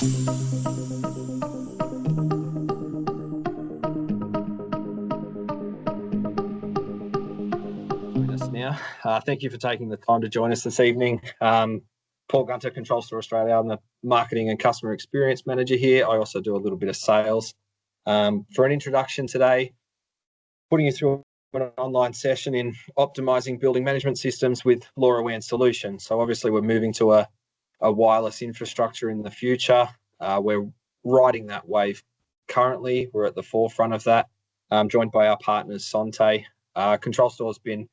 Now, thank you for taking the time to join us this evening. Paul Gunter, ControlStore Australia. I'm the Marketing and Customer Experience Manager here. I also do a little bit of sales. For an introduction today, putting you through an online session in optimizing building management systems with LoRaWAN solutions. So obviously we're moving to a wireless infrastructure in the future. We're riding that wave currently. We're at the forefront of that. Joined by our partners, Sontay. ControlStore has been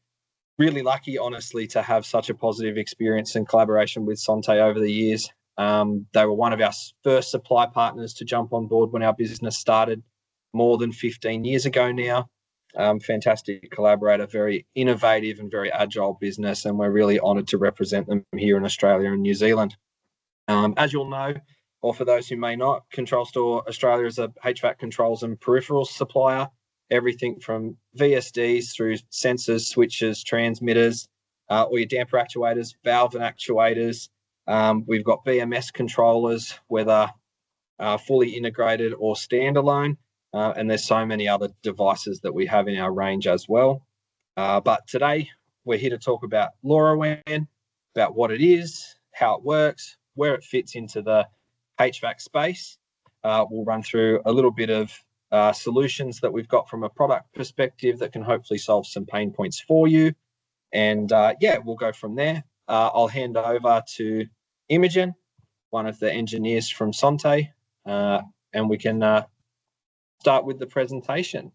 really lucky, honestly, to have such a positive experience and collaboration with Sontay over the years. They were one of our first supply partners to jump on board when our business started more than 15 years ago now. Fantastic collaborator, very innovative and very agile business, and we're really honoured to represent them here in Australia and New Zealand. As you'll know, or for those who may not, ControlStore Australia is a HVAC controls and peripherals supplier. Everything from VSDs through sensors, switches, transmitters, all your damper actuators, valve and actuators. We've got BMS controllers, whether fully integrated or standalone, and there's so many other devices that we have in our range as well. But today, we're here to talk about LoRaWAN, about what it is, how it works, where it fits into the HVAC space. We'll run through a little bit of solutions that we've got from a product perspective that can hopefully solve some pain points for you. And yeah, we'll go from there. I'll hand over to Imogen, one of the engineers from Sontay, and we can start with the presentation.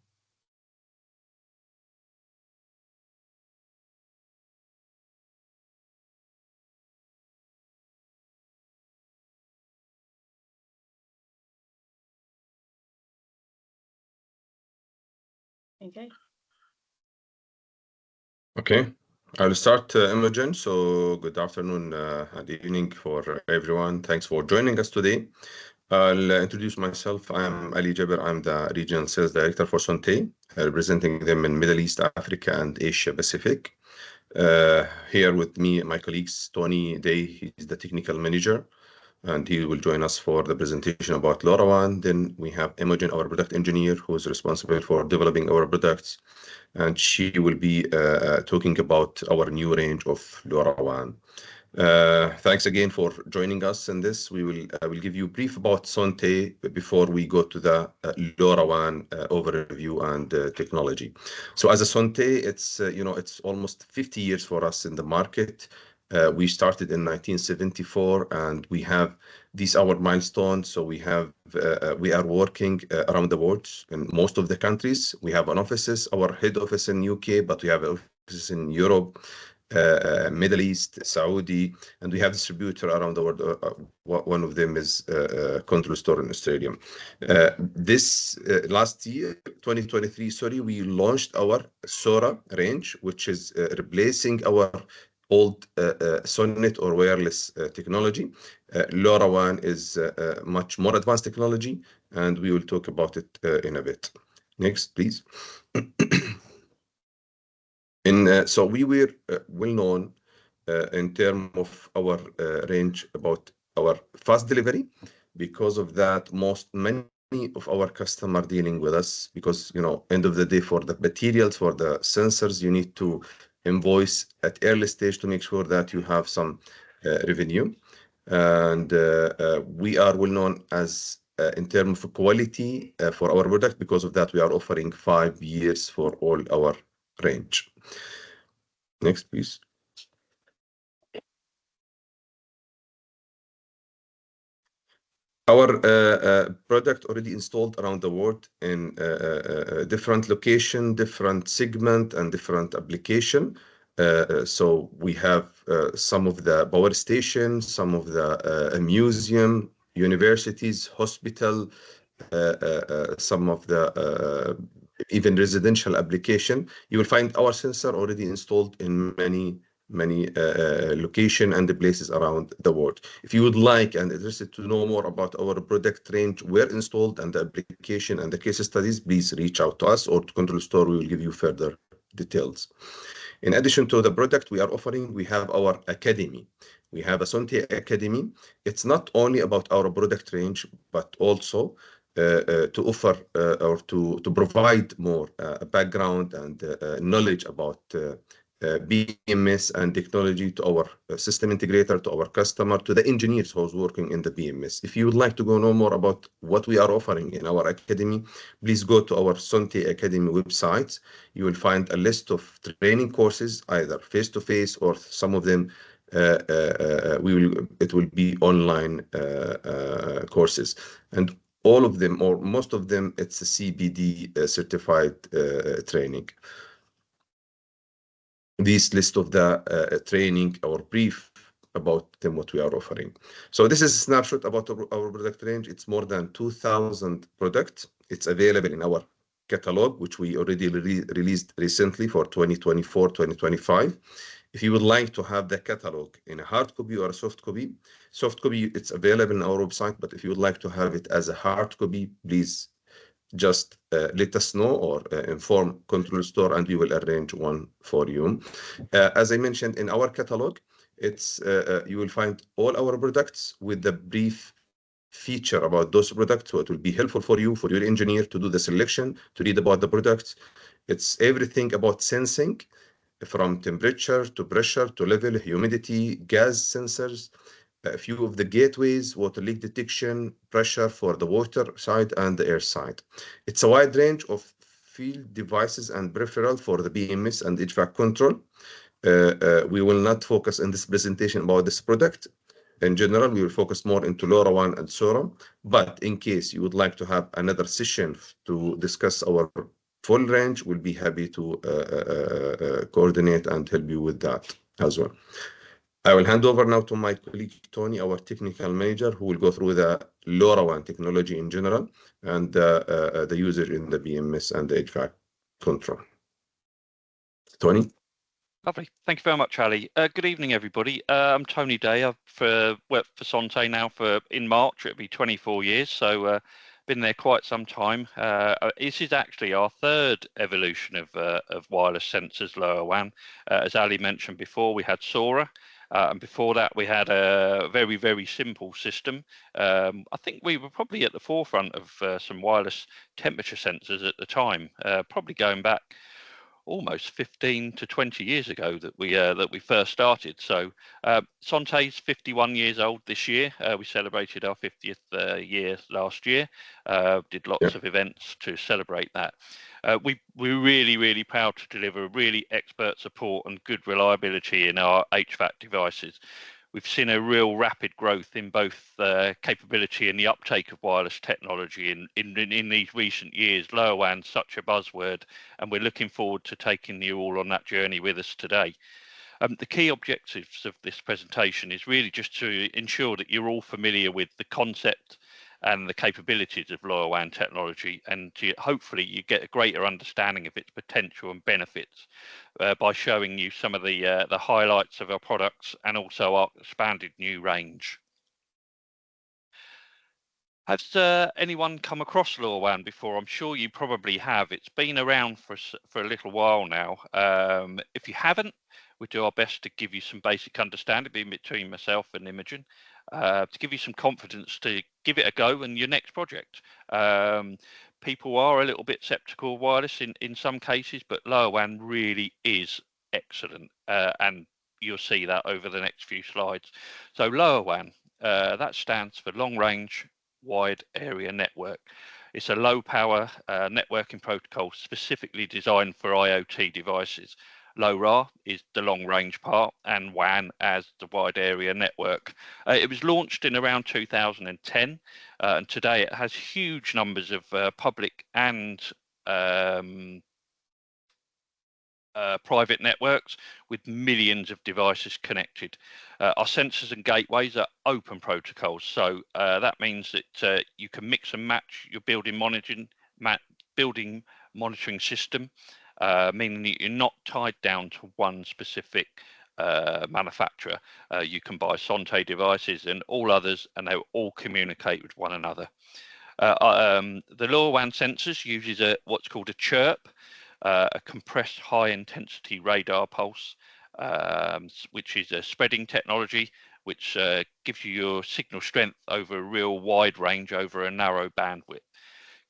Okay, I'll start, Imogen. So good afternoon and evening for everyone. Thanks for joining us today. I'll introduce myself. I'm Ali Jaber. I'm the Regional Sales Director for Sontay, representing them in Middle East, Africa, and Asia Pacific. Here with me, my colleagues, Tony Day, he's the Technical Manager, and he will join us for the presentation about LoRaWAN. Then we have Imogen, our Product Engineer, who is responsible for developing our products, and she will be talking about our new range of LoRaWAN. Thanks again for joining us in this. I will give you a brief about Sontay before we go to the LoRaWAN overview and technology. So as a Sontay, it's almost 50 years for us in the market. We started in 1974, and we have these our milestones. So we are working around the world in most of the countries. We have our head office in UK, but we have offices in Europe, Middle East, Saudi, and we have distributor around the world. One of them is ControlStore in Australia. This last year, 2023, sorry, we launched our SORA range, which is replacing our old SONET or wireless technology. LoRaWAN is much more advanced technology, and we will talk about it in a bit. Next, please. So we were well known in terms of our range about our fast delivery. Because of that, many of our customers are dealing with us because, end of the day, for the materials, for the sensors, you need to invoice at early stage to make sure that you have some revenue. And we are well known as in terms of quality for our product. Because of that, we are offering 5 years for all our range. Next, please. Our product already installed around the world in different location, different segment, and different application. So we have some of the power stations, some of the museum, universities, hospital, some of the even residential application. You will find our sensor already installed in many location and the places around the world. If you would like and interested to know more about our product range, where installed, and the application and the case studies, please reach out to us or to ControlStore. We will give you further details. In addition to the product we are offering, we have our academy. We have a Sontay Academy. It's not only about our product range, but also to offer or to provide more background and knowledge about BMS and technology to our system integrator, to our customer, to the engineers who's working in the BMS. If you would like to go know more about what we are offering in our academy, please go to our Sontay Academy website. You will find a list of training courses, either face-to-face or some of them it will be online courses. And all of them, or most of them, it's a CBD certified training. This list of the training or brief about them, what we are offering. So this is a snapshot about our product range. It's more than 2,000 products. It's available in our catalog, which we already released recently for 2024, 2025. If you would like to have the catalog in a hard copy or a soft copy, it's available on our website. But if you would like to have it as a hard copy, please just let us know or inform ControlStore, and we will arrange one for you. As I mentioned, in our catalog, it's you will find all our products with the brief feature about those products, so it will be helpful for you, for your engineer, to do the selection, to read about the products. It's everything about sensing, from temperature to pressure to level, humidity, gas sensors, a few of the gateways, water leak detection, pressure for the water side and the air side. It's a wide range of field devices and peripheral for the BMS and HVAC control. We will not focus in this presentation about this product. In general, we will focus more into LoRaWAN and SORA. But in case you would like to have another session to discuss our full range, we'll be happy to coordinate and help you with that as well. I will hand over now to my colleague Tony, our technical manager, who will go through the LoRaWAN technology in general and the user in the BMS and the HVAC control. Tony. Lovely. Thank you very much, Ali. Good evening, everybody. I'm Tony Day. I've worked for Sontay now in March. It'll be 24 years, so been there quite some time. This is actually our third evolution of wireless sensors, LoRaWAN. As Ali mentioned before, we had SORA. And before that, we had a very, very simple system. I think we were probably at the forefront of some wireless temperature sensors at the time, probably going back almost 15 to 20 years ago that we first started. So Sontay's 51 years old this year. We celebrated our 50th year last year. Did lots of events to celebrate that. We're really, really proud to deliver really expert support and good reliability in our HVAC devices. We've seen a real rapid growth in both capability and the uptake of wireless technology in these recent years. LoRaWAN's such a buzzword, and we're looking forward to taking you all on that journey with us today. The key objectives of this presentation is really just to ensure that you're all familiar with the concept and the capabilities of LoRaWAN technology, and hopefully you get a greater understanding of its potential and benefits by showing you some of the highlights of our products and also our expanded new range. Has anyone come across LoRaWAN before? I'm sure you probably have. It's been around for a little while now. If you haven't, we do our best to give you some basic understanding between myself and Imogen, to give you some confidence to give it a go in your next project. People are a little bit skeptical of wireless in some cases, but LoRaWAN really is excellent, and you'll see that over the next few slides. So LoRaWAN, that stands for Long Range Wide Area Network. It's a low power networking protocol specifically designed for IoT devices. LoRa is the long range part and WAN as the wide area network. It was launched in around 2010 and today it has huge numbers of public and private networks with millions of devices connected. Our sensors and gateways are open protocols, so that means that you can mix and match your building monitoring system, meaning that you're not tied down to one specific manufacturer. You can buy Sontay devices and all others, and they will all communicate with one another. The LoRaWAN sensors uses what's called a chirp, a compressed high intensity radar pulse, which is a spreading technology, which gives you your signal strength over a real wide range over a narrow bandwidth.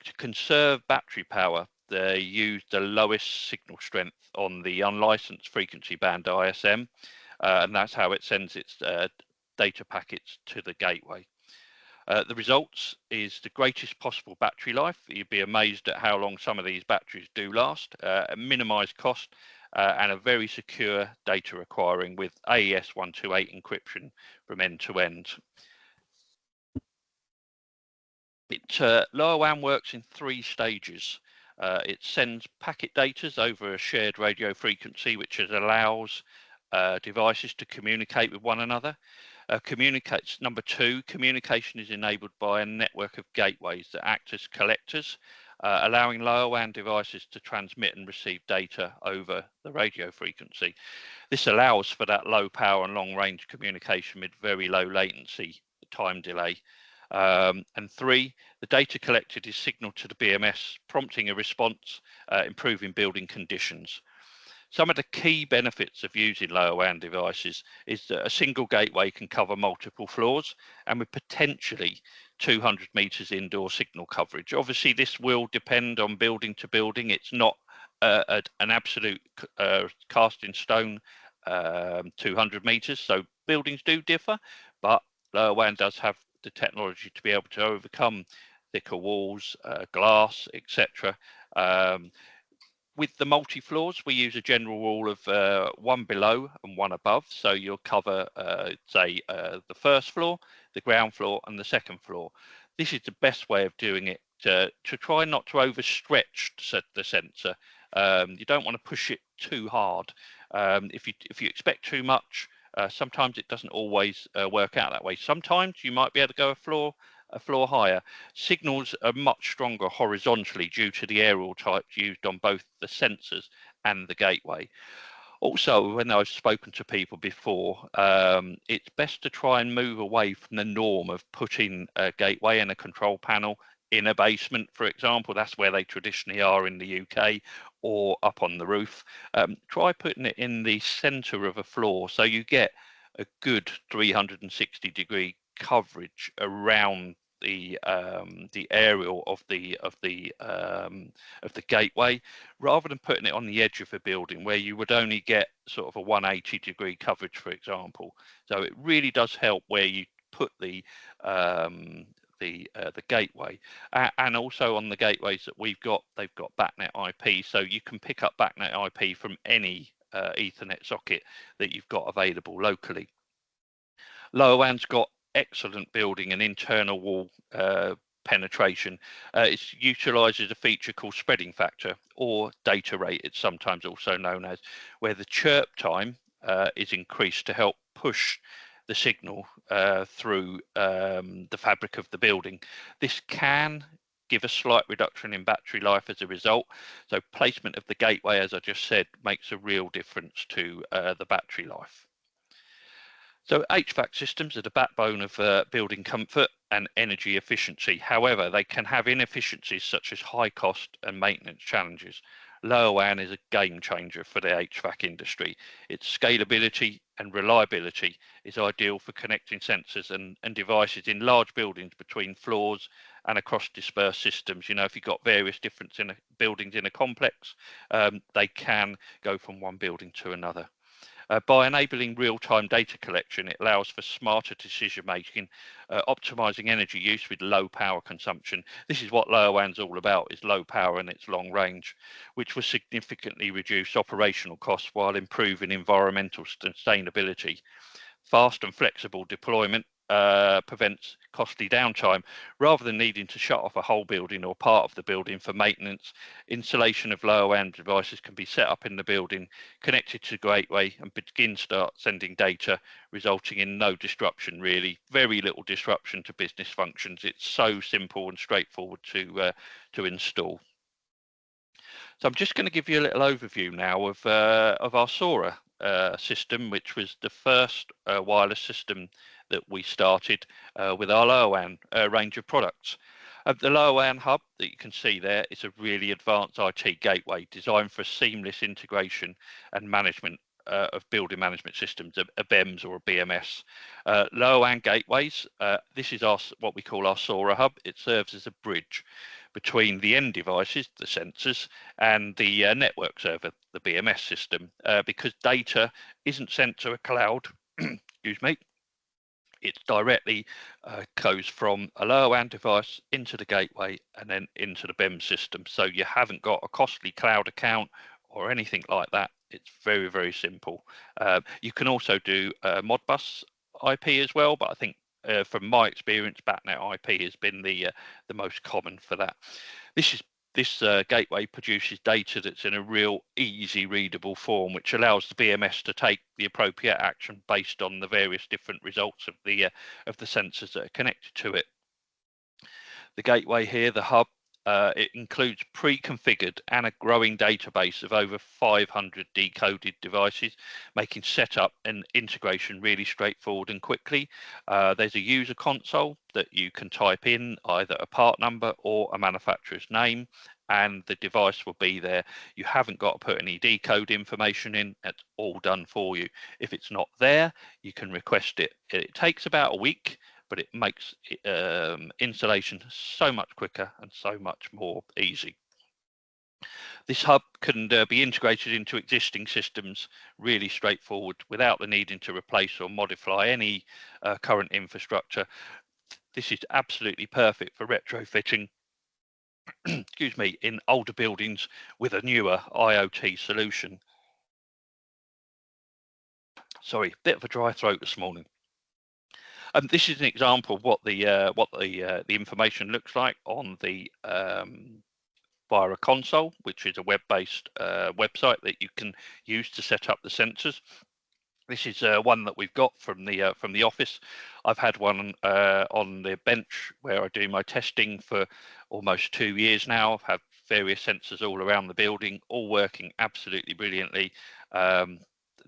To conserve battery power, they use the lowest signal strength on the unlicensed frequency band ISM, and that's how it sends its data packets to the gateway. The results is the greatest possible battery life. You'd be amazed at how long some of these batteries do last, a minimized cost, and a very secure data acquiring with AES 128 encryption from end to end. LoRaWAN works in 3 stages. It sends packet data over a shared radio frequency, which allows devices to communicate with one another. Number 2, communication is enabled by a network of gateways that act as collectors, allowing LoRaWAN devices to transmit and receive data over the radio frequency. This allows for that low power and long range communication with very low latency time delay. And 3, the data collected is signaled to the BMS, prompting a response, improving building conditions. Some of the key benefits of using LoRaWAN devices is that a single gateway can cover multiple floors and with potentially 200 meters indoor signal coverage. Obviously, this will depend on building to building. It's not an absolute cast in stone 200 meters. So buildings do differ, but LoRaWAN does have the technology to be able to overcome thicker walls, glass, etc. With the multi-floors, we use a general rule of 1 below and 1 above. So you'll cover, say, the first floor, the ground floor, and the second floor. This is the best way of doing it to try not to overstretch the sensor. You don't want to push it too hard. If you expect too much, sometimes it doesn't always work out that way. Sometimes you might be able to go a floor higher. Signals are much stronger horizontally due to the aerial types used on both the sensors and the gateway. Also, when I've spoken to people before, it's best to try and move away from the norm of putting a gateway and a control panel in a basement, for example. That's where they traditionally are in the UK, or up on the roof. Try putting it in the center of a floor so you get a good 360-degree coverage around the aerial of the gateway, rather than putting it on the edge of a building where you would only get sort of a 180-degree coverage, for example. So it really does help where you put the gateway, and also on the gateways that we've got, they've got BACnet IP, so you can pick up BACnet IP from any Ethernet socket that you've got available locally. LoRaWAN's got excellent building and internal wall penetration. It utilizes a feature called spreading factor, or data rate, it's sometimes also known as, where the chirp time is increased to help push the signal through the fabric of the building. This can give a slight reduction in battery life as a result. So placement of the gateway, as I just said, makes a real difference to the battery life. So HVAC systems are the backbone of building comfort and energy efficiency. However, they can have inefficiencies such as high cost and maintenance challenges. LoRaWAN is a game changer for the HVAC industry. Its scalability and reliability is ideal for connecting sensors and devices in large buildings between floors and across dispersed systems. You know, if you've got various different buildings in a complex, they can go from one building to another. By enabling real-time data collection, it allows for smarter decision-making, optimizing energy use with low power consumption. This is what LoRaWAN's all about, is low power and its long range, which will significantly reduce operational costs while improving environmental sustainability. Fast and flexible deployment prevents costly downtime. Rather than needing to shut off a whole building or part of the building for maintenance, installation of LoRaWAN devices can be set up in the building, connected to the gateway, and start sending data, resulting in no disruption, really, very little disruption to business functions. It's so simple and straightforward to install. So I'm just going to give you a little overview now of our SORA system, which was the first wireless system that we started with our LoRaWAN range of products. The LoRaWAN hub that you can see there is a really advanced IT gateway designed for seamless integration and management of building management systems, a BEMS or a BMS. LoRaWAN gateways, this is what we call our SORA hub. It serves as a bridge between the end devices, the sensors, and the network server, the BMS system, because data isn't sent to a cloud, excuse me, it directly goes from a LoRaWAN device into the gateway and then into the BEMS system. So you haven't got a costly cloud account or anything like that. It's very, very simple. You can also do Modbus IP as well, but I think from my experience, BATnet IP has been the most common for that. This gateway produces data that's in a real easy readable form, which allows the BMS to take the appropriate action based on the various different results of the sensors that are connected to it. The gateway here, the hub, it includes pre-configured and a growing database of over 500 decoded devices, making setup and integration really straightforward and quickly. There's a user console that you can type in either a part number or a manufacturer's name, and the device will be there. You haven't got to put any decode information in. It's all done for you. If it's not there, you can request it. It takes about a week, but it makes installation so much quicker and so much more easy. This hub can be integrated into existing systems really straightforward without the needing to replace or modify any current infrastructure. This is absolutely perfect for retrofitting excuse me, in older buildings with a newer IoT solution. Sorry, bit of a dry throat this morning. This is an example of what the information looks like on the via a console, which is a web-based website that you can use to set up the sensors. This is one that we've got from the office. I've had one on the bench where I do my testing for almost 2 years now. I've had various sensors all around the building, all working absolutely brilliantly.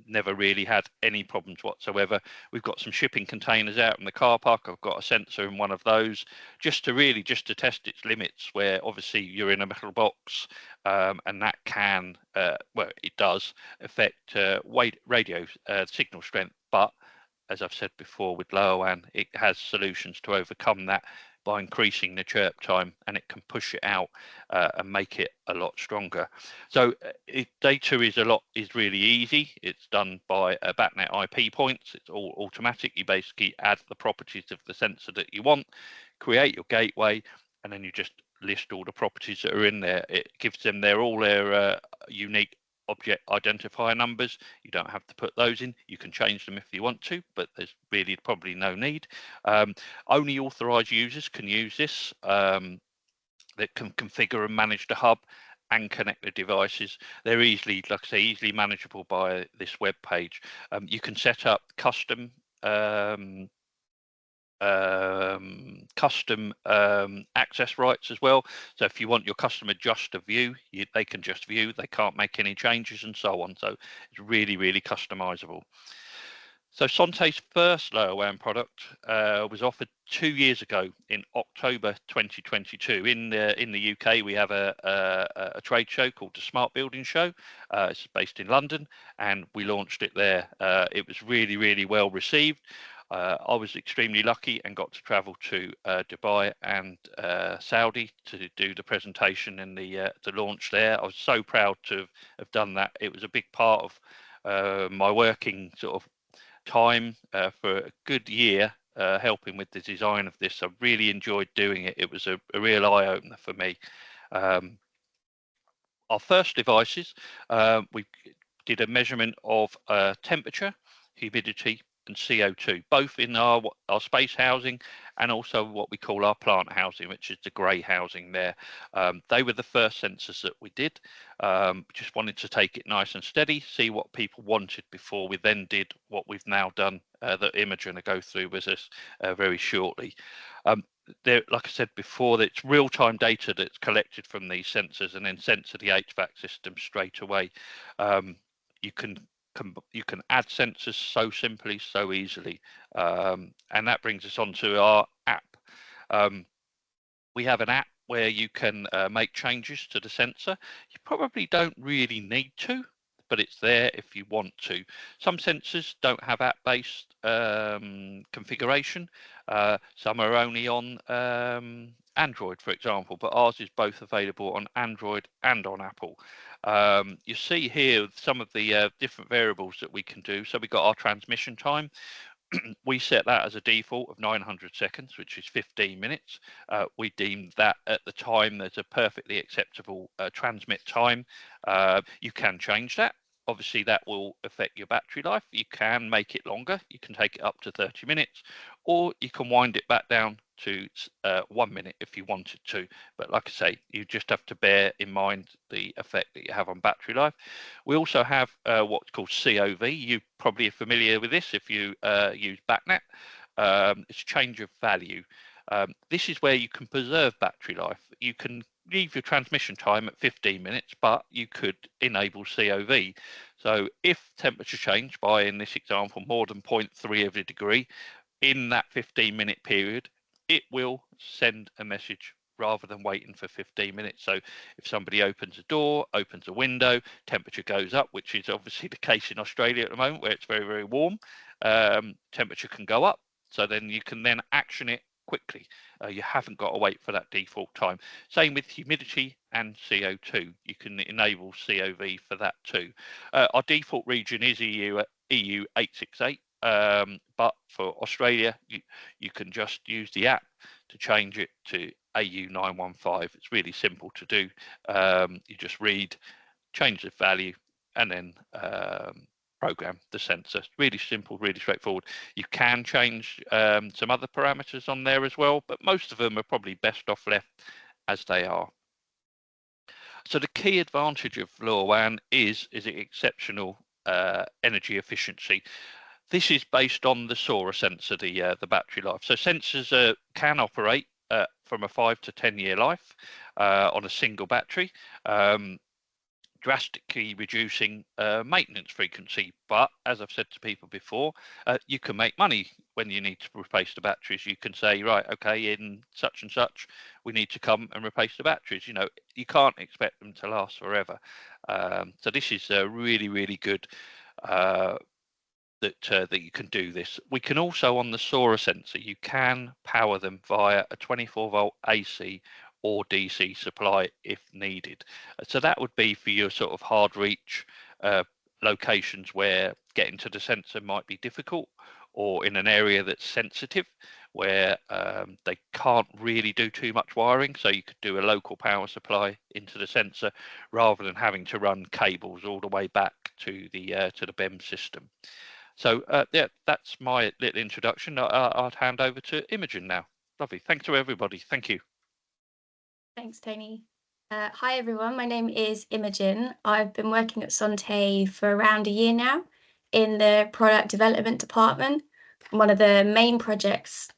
Never really had any problems whatsoever. We've got some shipping containers out in the car park. I've got a sensor in one of those just to test its limits, where obviously you're in a metal box and that can well, it does affect radio signal strength, but as I've said before, with LoRaWAN it has solutions to overcome that by increasing the chirp time, and it can push it out and make it a lot stronger. So data is really easy. It's done by BATnet IP points. It's all automatic. You basically add the properties of the sensor that you want, create your gateway, and then you just list all the properties that are in there. It gives them all their unique object identifier numbers. You don't have to put those in. You can change them if you want to, but there's really probably no need. Only authorized users can use this, that can configure and manage the hub and connect the devices. They're easily, like I say, easily manageable by this web page. You can set up custom access rights as well. So if you want your customer just to view, they can just view, they can't make any changes and so on. So it's really, really customizable. So Sontay's first LoRaWAN product was offered 2 years ago in October 2022. In the UK, we have a trade show called the Smart Building Show. It's based in London, and we launched it there. It was really, really well received. I was extremely lucky and got to travel to Dubai and Saudi to do the presentation and the launch there. I was so proud to have done that. It was a big part of my working sort of time for a good year, helping with the design of this. I really enjoyed doing it. It was a real eye-opener for me. Our first devices, we did a measurement of temperature, humidity, and CO2, both in our space housing and also what we call our plant housing, which is the grey housing there. They were the first sensors that we did. Just wanted to take it nice and steady, see what people wanted before we then did what we've now done, that Imogen will go through with us very shortly. There, like I said before, it's real-time data that's collected from these sensors and then sent to the HVAC system straight away. You can add sensors so simply, so easily, and that brings us on to our app. We have an app where you can make changes to the sensor. You probably don't really need to, but it's there if you want to. Some sensors don't have app-based configuration. Some are only on Android, for example, but ours is both available on Android and on Apple. You see here some of the different variables that we can do. So we've got our transmission time. We set that as a default of 900 seconds, which is 15 minutes. We deemed that at the time there's a perfectly acceptable transmit time. You can change that. Obviously, that will affect your battery life. You can make it longer. You can take it up to 30 minutes, or you can wind it back down to 1 minute if you wanted to. But like I say, you just have to bear in mind the effect that you have on battery life. We also have what's called COV. You probably are familiar with this if you use BACnet. It's change of value. This is where you can preserve battery life. You can leave your transmission time at 15 minutes, but you could enable COV. So if temperature change by, in this example, more than 0.3 of a degree in that 15-minute period, it will send a message rather than waiting for 15 minutes. So if somebody opens a door, opens a window, temperature goes up, which is obviously the case in Australia at the moment where it's very, very warm, temperature can go up. So then you can then action it quickly. You haven't got to wait for that default time. Same with humidity and CO2. You can enable COV for that too. Our default region is EU 868, but for Australia, you can just use the app to change it to AU 915. It's really simple to do. You just read, change the value, and then program the sensor. Really simple, really straightforward. You can change some other parameters on there as well, but most of them are probably best off left as they are. So the key advantage of LoRaWAN is exceptional energy efficiency. This is based on the SORA sensor, the battery life. So sensors can operate from a 5 to 10 year life on a single battery, drastically reducing maintenance frequency. But as I've said to people before, you can make money when you need to replace the batteries. You can say, right, okay, in such and such, we need to come and replace the batteries. You know, you can't expect them to last forever. So this is really, really good that you can do this. We can also, on the SORA sensor, you can power them via a 24-volt AC or DC supply if needed. So that would be for your sort of hard reach locations where getting to the sensor might be difficult, or in an area that's sensitive where they can't really do too much wiring. So you could do a local power supply into the sensor rather than having to run cables all the way back to the BEM system. So yeah, that's my little introduction. I'll hand over to Imogen now. Lovely. Thanks to everybody. Thank you. Thanks, Tony. Hi, everyone. My name is Imogen. I've been working at Sontay for around a year now in the product development department. One of the main projects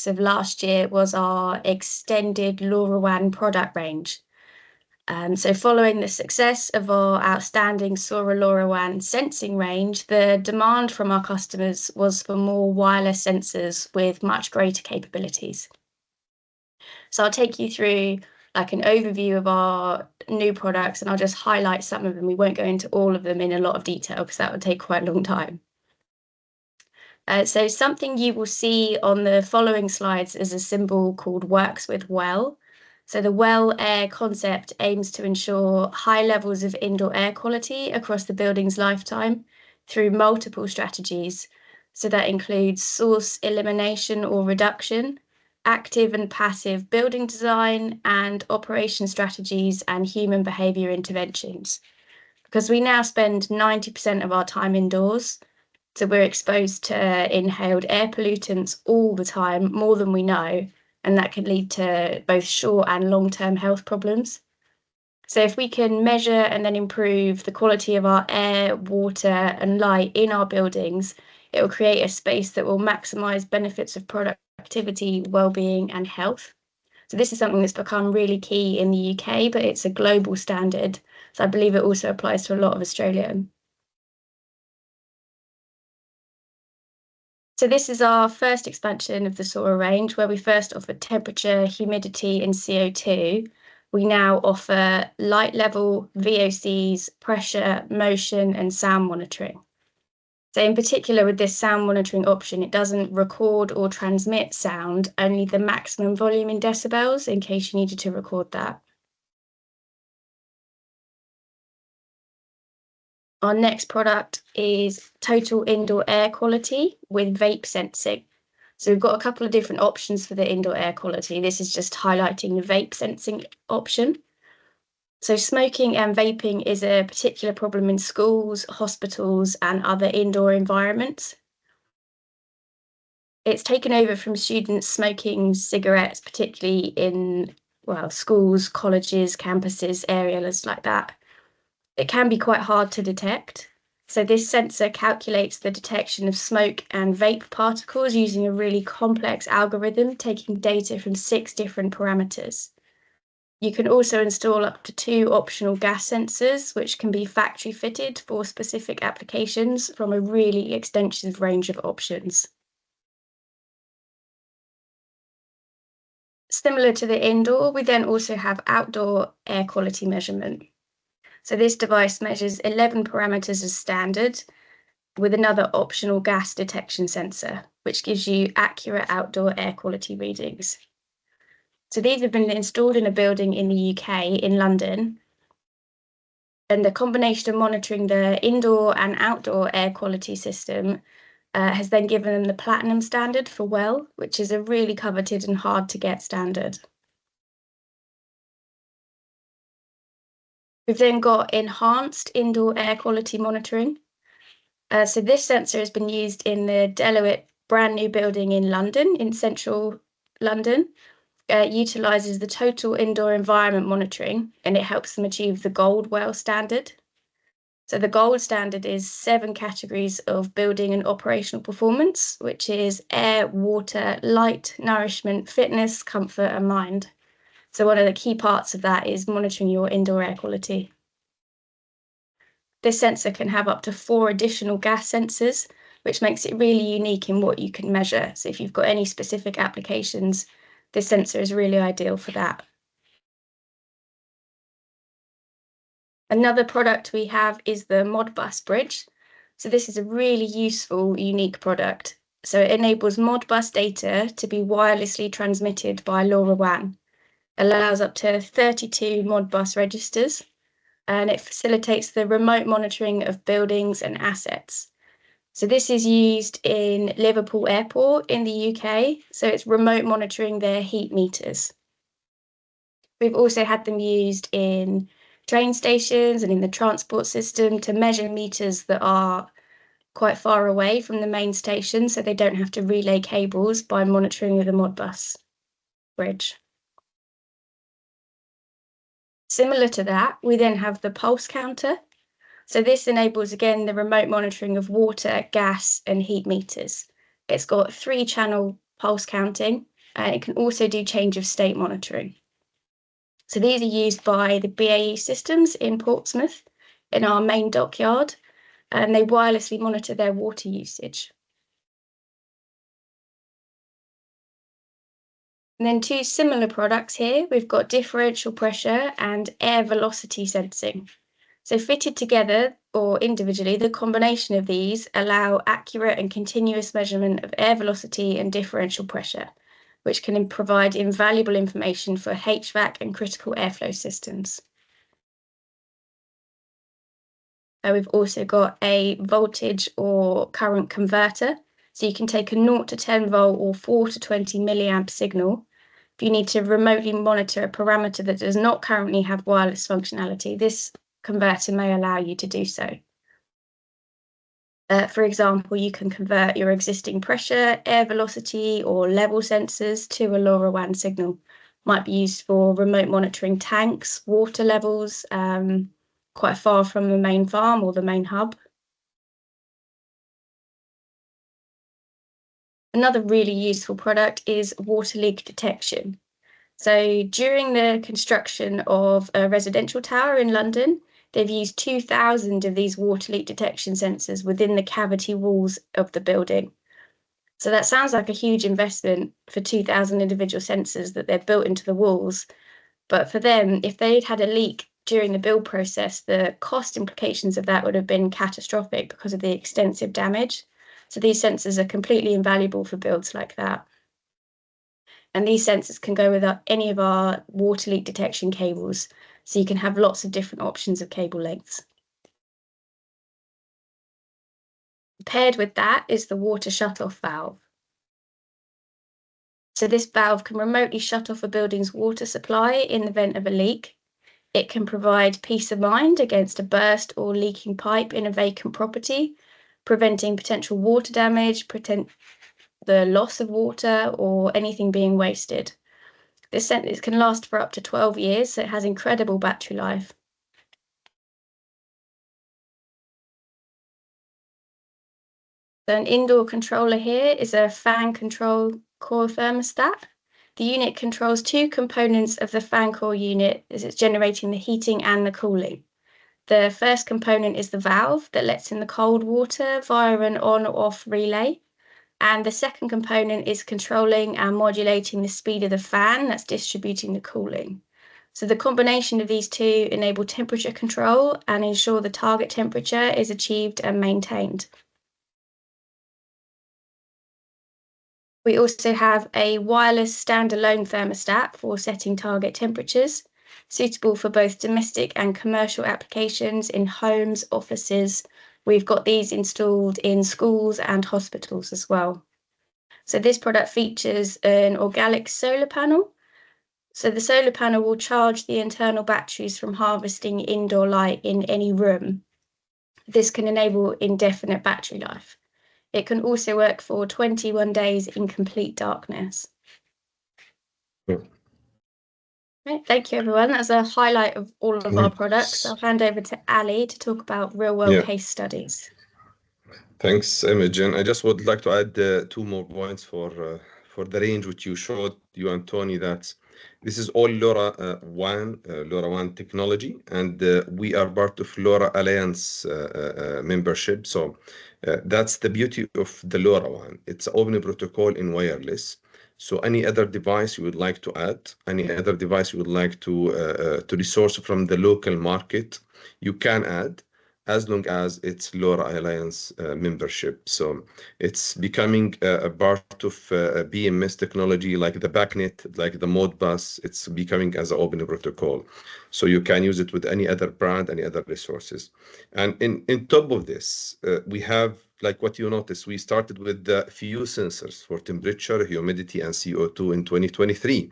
of last year was our extended LoRaWAN product range. So following the success of our outstanding SORA LoRaWAN sensing range, the demand from our customers was for more wireless sensors with much greater capabilities. So I'll take you through like an overview of our new products, and I'll just highlight some of them. We won't go into all of them in a lot of detail because that would take quite a long time. So something you will see on the following slides is a symbol called Works with Well. So the Well Air concept aims to ensure high levels of indoor air quality across the building's lifetime through multiple strategies. So that includes source elimination or reduction, active and passive building design, and operation strategies and human behaviour interventions. Because we now spend 90% of our time indoors, so we're exposed to inhaled air pollutants all the time, more than we know, and that can lead to both short and long-term health problems. So if we can measure and then improve the quality of our air, water and light in our buildings, it will create a space that will maximise benefits of productivity, well-being and health. So this is something that's become really key in the UK, but it's a global standard. So I believe it also applies to a lot of Australia. So this is our first expansion of the SORA range, where we first offered temperature, humidity and CO2. we now offer light level, VOCs, pressure, motion, and sound monitoring. So in particular, with this sound monitoring option, it doesn't record or transmit sound, only the maximum volume in decibels, in case you needed to record that. Our next product is total indoor air quality with vape sensing. So we've got a couple of different options for the indoor air quality. This is just highlighting the vape sensing option. So smoking and vaping is a particular problem in schools, hospitals, and other indoor environments. It's taken over from students smoking cigarettes, particularly in, schools, colleges, campuses, areas like that. It can be quite hard to detect. So this sensor calculates the detection of smoke and vape particles using a really complex algorithm, taking data from 6 different parameters. You can also install up to 2 optional gas sensors, which can be factory fitted for specific applications from a really extensive range of options. Similar to the indoor, we then also have outdoor air quality measurement. So this device measures 11 parameters as standard, with another optional gas detection sensor, which gives you accurate outdoor air quality readings. So these have been installed in a building in the UK, in London, and the combination of monitoring the indoor and outdoor air quality system has then given them the platinum standard for WELL, which is a really coveted and hard to get standard. We've then got enhanced indoor air quality monitoring. So this sensor has been used in the Deloitte brand new building in London, in central London. It utilises the total indoor environment monitoring, and it helps them achieve the gold WELL standard. So the gold standard is 7 categories of building and operational performance, which is air, water, light, nourishment, fitness, comfort, and mind. So one of the key parts of that is monitoring your indoor air quality. This sensor can have up to 4 additional gas sensors, which makes it really unique in what you can measure. So if you've got any specific applications, this sensor is really ideal for that. Another product we have is the Modbus bridge. So this is a really useful, unique product. So it enables Modbus data to be wirelessly transmitted by LoRaWAN. It allows up to 32 Modbus registers, and it facilitates the remote monitoring of buildings and assets. So this is used in Liverpool Airport in the UK. So it's remote monitoring their heat meters. We've also had them used in train stations and in the transport system to measure meters that are quite far away from the main station, so they don't have to relay cables by monitoring with a Modbus bridge. Similar to that, we then have the pulse counter. So this enables, again, the remote monitoring of water, gas, and heat meters. It's got 3-channel pulse counting, and it can also do change of state monitoring. So these are used by the BAE systems in Portsmouth, in our main dockyard, and they wirelessly monitor their water usage. And then 2 similar products here. We've got differential pressure and air velocity sensing. So fitted together or individually, the combination of these allow accurate and continuous measurement of air velocity and differential pressure, which can provide invaluable information for HVAC and critical airflow systems. We've also got a voltage or current converter. So you can take a 0 to 10 volt or 4 to 20 milliamp signal. If you need to remotely monitor a parameter that does not currently have wireless functionality, this converter may allow you to do so. For example, you can convert your existing pressure, air velocity, or level sensors to a LoRaWAN signal. Might be used for remote monitoring tanks, water levels, quite far from the main farm or the main hub. Another really useful product is water leak detection. So during the construction of a residential tower in London, they've used 2,000 of these water leak detection sensors within the cavity walls of the building. So that sounds like a huge investment for 2,000 individual sensors that they're built into the walls. But for them, if they'd had a leak during the build process, the cost implications of that would have been catastrophic because of the extensive damage. So these sensors are completely invaluable for builds like that. And these sensors can go with any of our water leak detection cables. So you can have lots of different options of cable lengths. Paired with that is the water shutoff valve. So this valve can remotely shut off a building's water supply in the event of a leak. It can provide peace of mind against a burst or leaking pipe in a vacant property, preventing potential water damage, the loss of water, or anything being wasted. This sensor can last for up to 12 years, so it has incredible battery life. So an indoor controller here is a fan control core thermostat. The unit controls two components of the fan core unit as it's generating the heating and the cooling. The first component is the valve that lets in the cold water via an on or off relay. And the second component is controlling and modulating the speed of the fan that's distributing the cooling. So the combination of these two enable temperature control and ensure the target temperature is achieved and maintained. We also have a wireless standalone thermostat for setting target temperatures, suitable for both domestic and commercial applications in homes, offices. We've got these installed in schools and hospitals as well. So this product features an organic solar panel. So the solar panel will charge the internal batteries from harvesting indoor light in any room. This can enable indefinite battery life. It can also work for 21 days in complete darkness. Yeah. Right, thank you, everyone. That's a highlight of all of our products. I'll hand over to Ali to talk about real-world case studies. Thanks, Imogen. I just would like to add two more points for the range which you showed, you and Tony, that this is all LoRaWAN Technology, and we are part of LoRa Alliance membership. So that's the beauty of the LoRaWAN. It's open protocol in wireless. So any other device you would like to add, any other device you would like to resource from the local market, you can add, as long as it's LoRa Alliance membership. So it's becoming a part of BMS technology, like the BACnet, like the Modbus. It's becoming as an open protocol. So you can use it with any other brand, any other resources. And in top of this, we have, like what you notice, we started with the few sensors for temperature, humidity, and CO2 in 2023.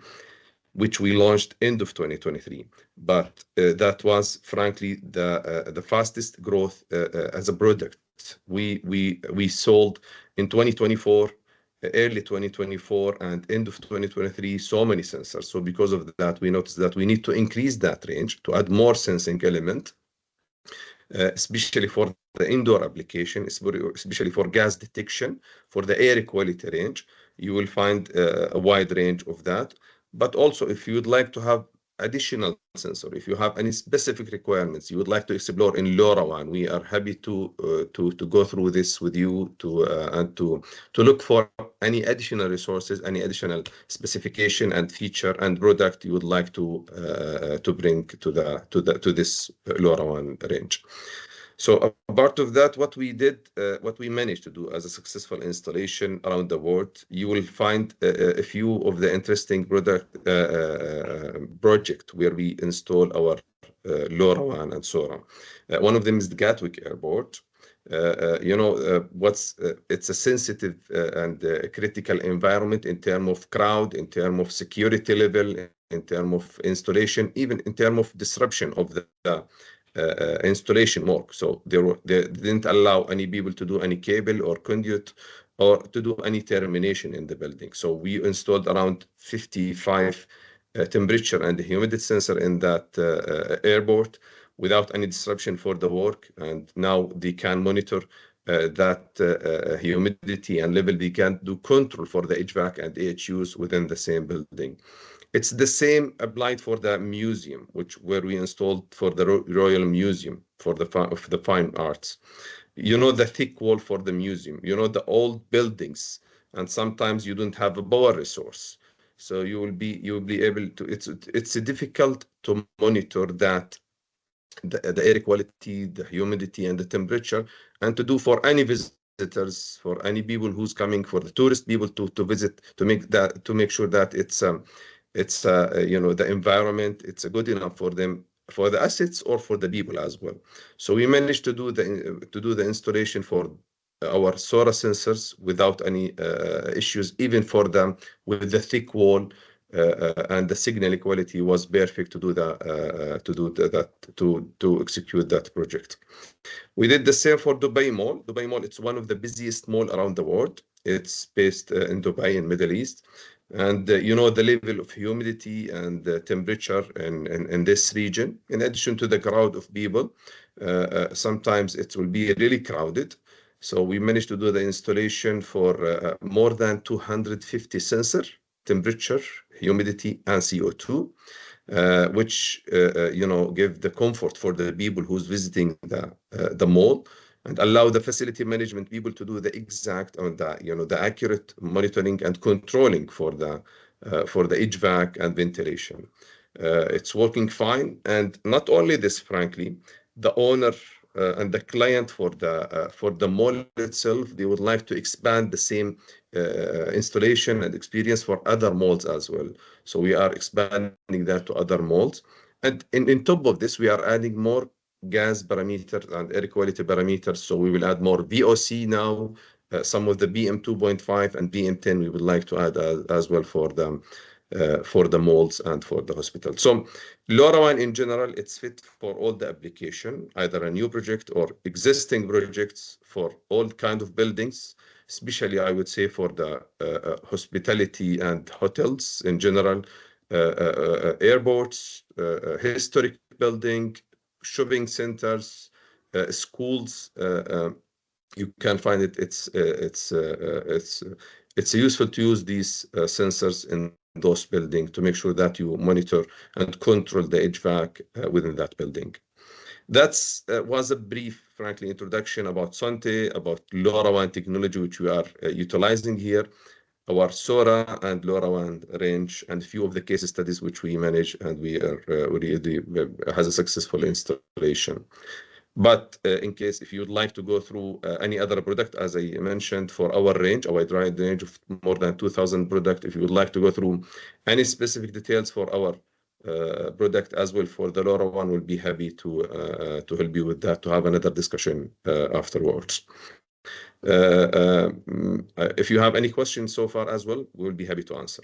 Which we launched end of 2023, but that was frankly the fastest growth as a product. We sold in 2024, early 2024, and end of 2023 so many sensors. So because of that, we noticed that we need to increase that range to add more sensing element, especially for the indoor application, especially for gas detection, for the air quality range. You will find a wide range of that. But also, if you would like to have additional sensor, if you have any specific requirements you would like to explore in LoRaWAN, we are happy to go through this with you and to look for any additional resources, any additional specification and feature and product you would like to bring to this LoRaWAN range. So a part of that, what we managed to do as a successful installation around the world, you will find a few of the interesting project where we install our LoRaWAN and SORA. One of them is the Gatwick Airport. It's a sensitive and critical environment in terms of crowd, in terms of security level, in terms of installation, even in terms of disruption of the installation work. So they didn't allow any people to do any cable or conduit or to do any termination in the building. So we installed around 55 temperature and humidity sensor in that airport without any disruption for the work. And now they can monitor that humidity and level. They can do control for the HVAC and AHUs within the same building. It's the same applied for the museum, where we installed for the Royal Museum for the fine arts. You know, the thick wall for the museum, you know, the old buildings, and sometimes you don't have a power resource. So you will be able to. It's difficult to monitor that the air quality, the humidity, and the temperature, and to do for any visitors, for any people who's coming, for the tourist people to visit, to make sure that it's the environment, it's good enough for them, for the assets or for the people as well. So we managed to do the installation for our SORA sensors without any issues, even for them with the thick wall, and the signal quality was perfect to execute that project. We did the same for Dubai Mall. Dubai Mall, it's one of the busiest mall around the world. It's based in Dubai, in Middle East. And the level of humidity and the temperature in this region, in addition to the crowd of people, sometimes it will be really crowded. So we managed to do the installation for more than 250 sensors, temperature, humidity, and CO2, which give the comfort for the people who's visiting the mall, and allow the facility management people to do the exact the accurate monitoring and controlling for the HVAC and ventilation. It's working fine, and not only this, frankly, the owner and the client for the mall itself, they would like to expand the same installation and experience for other malls as well. So we are expanding that to other malls, and in top of this, we are adding more gas parameters and air quality parameters. So we will add more VOC now. Some of the BM 2.5 and BM 10 we would like to add as well for the malls and for the hospital. So LoRaWAN in general, it's fit for all the application, either a new project or existing projects for all kind of buildings, especially I would say for the hospitality and hotels in general, airports, historic building, shopping centers, schools. You can find it's useful to use these sensors in those buildings to make sure that you monitor and control the HVAC within that building. That was a brief, frankly, introduction about Sontay, about LoRaWAN technology, which we are utilizing here, our SORA and LoRaWAN range, and a few of the case studies which we manage, and we are already has a successful installation. But in case if you'd like to go through any other product, as I mentioned, for our range, our wide range of more than 2,000 products, if you would like to go through any specific details for our product as well for the LoRaWAN, we'll be happy to help you with that, to have another discussion afterwards. If you have any questions so far as well, we'll be happy to answer.